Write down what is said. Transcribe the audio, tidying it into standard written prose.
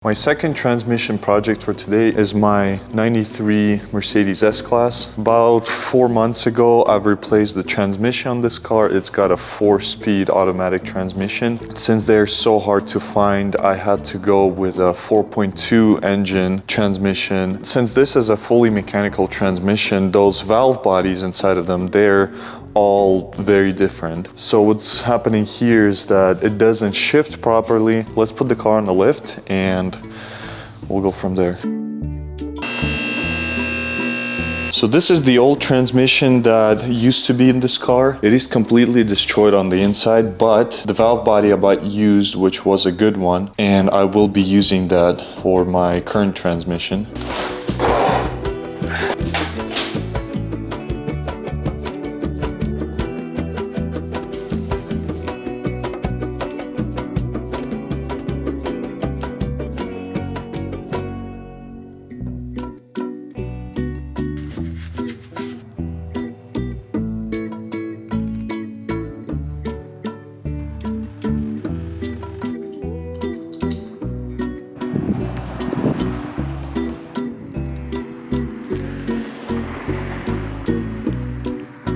My second transmission project for today is my 93 Mercedes S-Class. About 4 months ago, I've replaced the transmission on this car. It's got a 4-speed automatic transmission. Since they're so hard to find, I had to go with a 4.2 engine transmission. Since this is a fully mechanical transmission, those valve bodies inside of them, they're all very different. So what's happening here is that it doesn't shift properly. Let's put the car on the lift and we'll go from there. So this is the old transmission that used to be in this car. It is completely destroyed on the inside, but the valve body I bought used, which was a good one, and I will be using that for my current transmission.